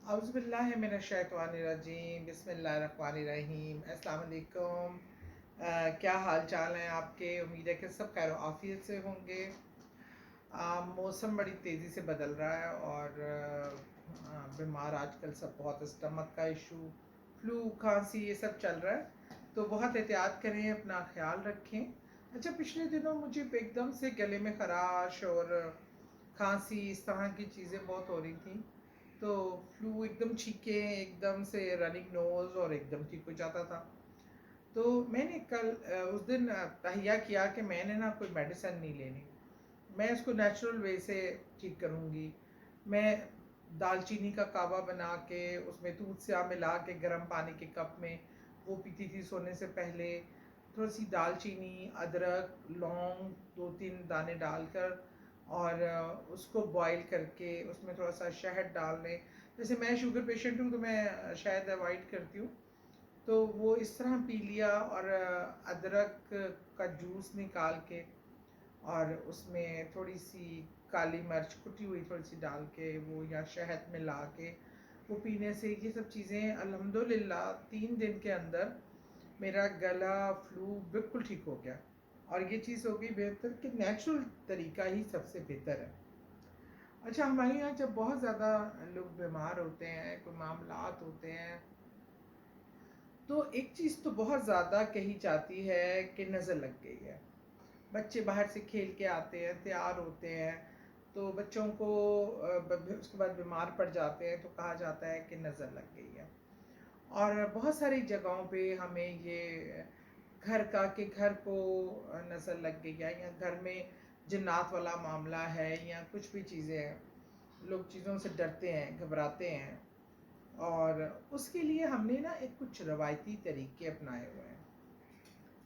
اعوذ باللہ من الشیطان الرجیم، بسم اللہ الرحمن الرحیم۔ السلام علیکم۔ کیا حال چال ہیں آپ کے؟ امید ہے کہ سب خیر و عافیت سے ہوں گے۔ موسم بڑی تیزی سے بدل رہا ہے اور بیمار آج کل سب بہت، اسٹمک کا ایشو، فلو، کھانسی، یہ سب چل رہا ہے، تو بہت احتیاط کریں، اپنا خیال رکھیں۔ اچھا، پچھلے دنوں مجھے ایک دم سے گلے میں خراش اور کھانسی، اس طرح کی چیزیں بہت ہو رہی تھیں، تو فلو، ایک دم چھینکیں، ایک دم سے رننگ نوز، اور ایک دم ٹھیک ہو جاتا تھا۔ تو میں نے کل اس دن تہیہ کیا کہ میں نے نا کوئی میڈیسن نہیں لینی، میں اس کو نیچرل وے سے ٹھیک کروں گی۔ میں دال چینی کا کعوہ بنا کے اس میں دودھ سیاہ ملا کے گرم پانی کے کپ میں وہ پیتی تھی سونے سے پہلے۔ تھوڑی سی دال چینی، ادرک، لونگ، 2-3 دانے ڈال کر، اور اس کو بوائل کر کے اس میں تھوڑا سا شہد ڈال لیں۔ جیسے میں شوگر پیشنٹ ہوں تو میں شہد اوائڈ کرتی ہوں، تو وہ اس طرح پی لیا، اور ادرک کا جوس نکال کے اور اس میں تھوڑی سی کالی مرچ کٹی ہوئی تھوڑی سی ڈال کے وہ، یا شہد میں لا کے وہ پینے سے یہ سب چیزیں الحمدللہ 3 دن کے اندر میرا گلا، فلو بالکل ٹھیک ہو گیا۔ اور یہ چیز ہو گئی بہتر کہ نیچرل طریقہ ہی سب سے بہتر ہے۔ اچھا، ہمارے یہاں جب بہت زیادہ لوگ بیمار ہوتے ہیں، کوئی معاملات ہوتے ہیں، تو ایک چیز تو بہت زیادہ کہی جاتی ہے کہ نظر لگ گئی ہے۔ بچے باہر سے کھیل کے آتے ہیں، تیار ہوتے ہیں، تو بچوں کو اس کے بعد بیمار پڑ جاتے ہیں تو کہا جاتا ہے کہ نظر لگ گئی ہے۔ اور بہت ساری جگہوں پہ ہمیں یہ گھر کا، کہ گھر کو نظر لگ گئی ہے، یا گھر میں جنات والا معاملہ ہے، یا کچھ بھی چیزیں ہیں، لوگ چیزوں سے ڈرتے ہیں، گھبراتے ہیں، اور اس کے لیے ہم نے نا ایک کچھ روایتی طریقے اپنائے ہوئے ہیں۔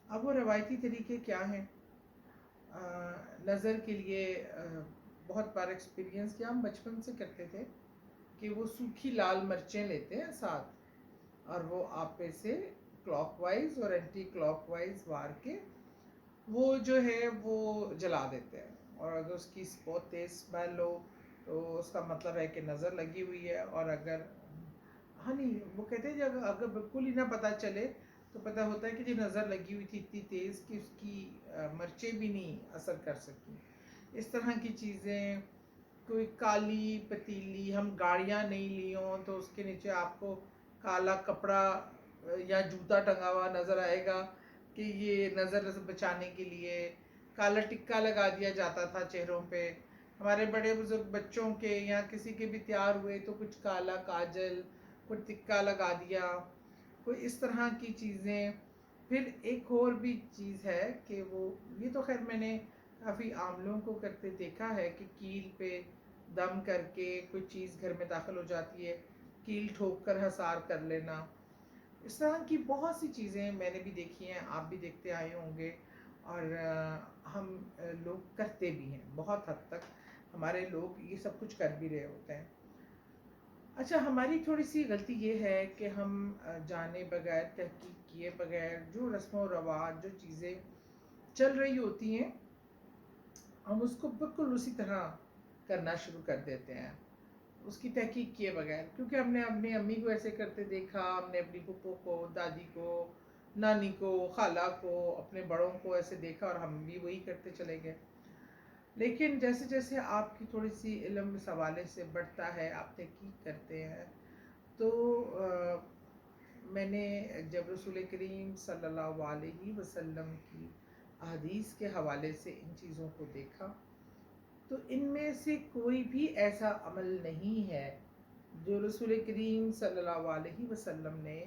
اب وہ روایتی طریقے کیا ہیں؟ نظر کے لیے بہت بار ایکسپیرینس کیا، ہم بچپن سے کرتے تھے کہ وہ سوکھی لال مرچیں لیتے ہیں ساتھ، اور وہ آپ پہ سے کلاک وائز اور اینٹی کلاک وائز وار کے وہ جو ہے وہ جلا دیتے ہیں، اور اگر اس کی بہت تیز اسمیل ہو تو اس کا مطلب ہے کہ نظر لگی ہوئی ہے، اور اگر ہاں نہیں، وہ کہتے ہیں کہ اگر بالکل ہی نہ پتہ چلے تو پتہ ہوتا ہے کہ جو نظر لگی ہوئی تھی اتنی تیز کہ اس کی مرچیں بھی نہیں اثر کر سکی۔ اس طرح کی چیزیں، کوئی کالی پتیلی، ہم گاڑیاں نہیں لی ہوں تو اس کے نیچے آپ کو کالا کپڑا یا جوتا ٹنگا ہوا نظر آئے گا کہ یہ نظر بچانے کے لیے۔ کالا ٹکا لگا دیا جاتا تھا چہروں پہ، ہمارے بڑے بزرگ بچوں کے یا کسی کے بھی تیار ہوئے تو کچھ کالا کاجل، کوئی ٹکا لگا دیا، کوئی اس طرح کی چیزیں۔ پھر ایک اور بھی چیز ہے کہ وہ، یہ تو خیر میں نے کافی عام لوگوں کو کرتے دیکھا ہے کہ کیل پہ دم کر کے کوئی چیز گھر میں داخل ہو جاتی ہے، کیل ٹھوک کر حسار کر لینا۔ اس طرح کی بہت سی چیزیں میں نے بھی دیکھی ہیں، آپ بھی دیکھتے آئے ہوں گے، اور ہم لوگ کرتے بھی ہیں، بہت حد تک ہمارے لوگ یہ سب کچھ کر بھی رہے ہوتے ہیں۔ اچھا، ہماری تھوڑی سی غلطی یہ ہے کہ ہم جانے بغیر، تحقیق کیے بغیر، جو رسم و رواج، جو چیزیں چل رہی ہوتی ہیں، ہم اس کو بالکل اسی طرح کرنا شروع کر دیتے ہیں، اس کی تحقیق کیے بغیر، کیونکہ ہم نے اپنی امی کو ایسے کرتے دیکھا، ہم نے اپنی پھپھو کو، دادی کو، نانی کو، خالہ کو، اپنے بڑوں کو ایسے دیکھا، اور ہم بھی وہی کرتے چلے گئے۔ لیکن جیسے جیسے آپ کی تھوڑی سی علم اس حوالے سے بڑھتا ہے، آپ تحقیق کرتے ہیں، تو میں نے جب رسول کریم صلی اللہ علیہ وسلم کی احادیث کے حوالے سے ان چیزوں کو دیکھا، تو ان میں سے کوئی بھی ایسا عمل نہیں ہے جو رسول کریم صلی اللہ علیہ وسلم نے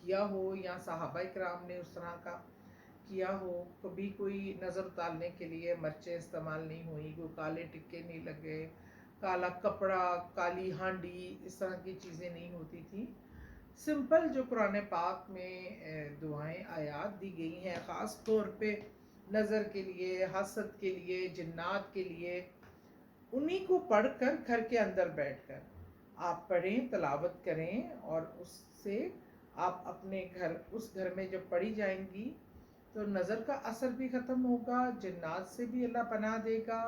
کیا ہو، یا صحابہ کرام نے اس طرح کا کیا ہو۔ کبھی کوئی نظر اتارنے کے لیے مرچیں استعمال نہیں ہوئی، کوئی کالے ٹکے نہیں لگے، کالا کپڑا، کالی ہانڈی، اس طرح کی چیزیں نہیں ہوتی تھیں۔ سمپل جو قرآن پاک میں دعائیں آیات دی گئی ہیں، خاص طور پہ نظر کے لیے، حسد کے لیے، جنات کے لیے، انہی کو پڑھ کر گھر کے اندر بیٹھ کر آپ پڑھیں، تلاوت کریں، اور اس سے آپ اپنے گھر، اس گھر میں جب پڑھی جائیں گی تو نظر کا اثر بھی ختم ہوگا، جنات سے بھی اللہ پناہ دے گا،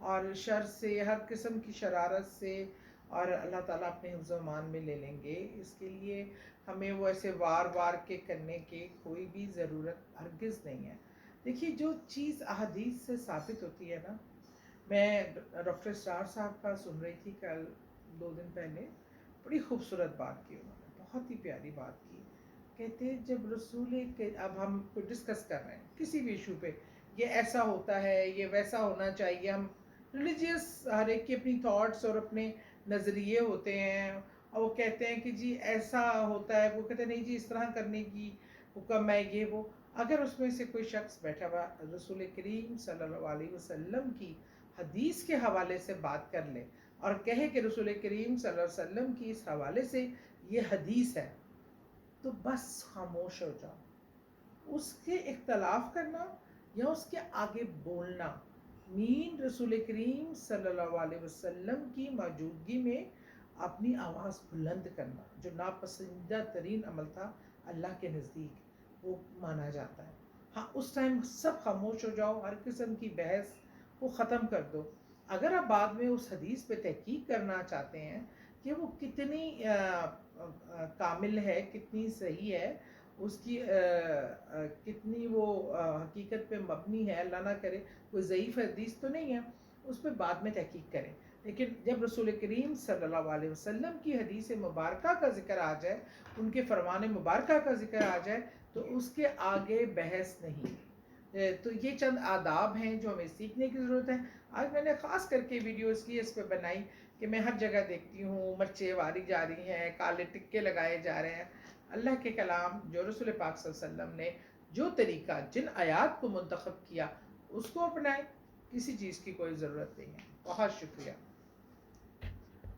اور شر سے، ہر قسم کی شرارت سے، اور اللہ تعالیٰ اپنے حفظ و امان میں لے لیں گے. اس کے لیے ہمیں وہ ایسے وار کے کرنے کی کوئی بھی ضرورت ہرگز نہیں ہے. دیکھیے جو چیز احادیث سے ثابت ہوتی ہے نا، میں ڈاکٹر اسرار صاحب کا سن رہی تھی کل 2 دن پہلے، بڑی خوبصورت بات کی انہوں نے، بہت ہی پیاری بات کی. کہتے جب اب ہم کوئی ڈسکس کر رہے ہیں کسی بھی ایشو پہ، یہ ایسا ہوتا ہے، یہ ویسا ہونا چاہیے، ہم ریلیجیس ہر ایک کی اپنی تھاٹس اور اپنے نظریے ہوتے ہیں، اور وہ کہتے ہیں کہ جی ایسا ہوتا ہے، وہ کہتے ہیں نہیں جی اس طرح کرنے کی حکم ہے یہ وہ. اگر اس میں سے کوئی شخص بیٹھا ہوا رسول کریم صلی اللہ علیہ وسلم کی حدیث کے حوالے سے بات کر لے اور کہے کہ رسول کریم صلی اللہ علیہ وسلم کی اس حوالے سے یہ حدیث ہے، تو بس خاموش ہو جاؤ. اس کے اختلاف کرنا یا اس کے آگے بولنا مین رسول کریم صلی اللہ علیہ وسلم کی موجودگی میں اپنی آواز بلند کرنا، جو ناپسندیدہ ترین عمل تھا اللہ کے نزدیک، وہ مانا جاتا ہے. ہاں اس ٹائم سب خاموش ہو جاؤ، ہر قسم کی بحث کو ختم کر دو. اگر آپ بعد میں اس حدیث پہ تحقیق کرنا چاہتے ہیں کہ وہ کتنی کامل ہے، کتنی صحیح ہے، اس کی کتنی وہ حقیقت پہ مبنی ہے، اللہ نہ کرے کوئی ضعیف حدیث تو نہیں ہے، اس پہ بعد میں تحقیق کریں. لیکن جب رسول کریم صلی اللہ علیہ وسلم کی حدیث مبارکہ کا ذکر آ جائے، ان کے فرمان مبارکہ کا ذکر آ جائے، تو اس کے آگے بحث نہیں. تو یہ چند آداب ہیں جو ہمیں سیکھنے کی ضرورت ہے. آج میں نے خاص کر کے ویڈیو اس پہ بنائی کہ میں ہر جگہ دیکھتی ہوں مرچیں واری جا رہی ہیں، کالے ٹکے لگائے جا رہے ہیں. اللہ کے کلام جو رسول پاک صلی اللہ علیہ وسلم نے جو طریقہ جن آیات کو منتخب کیا اس کو اپنائیں، کسی چیز کی کوئی ضرورت نہیں ہے. بہت شکریہ.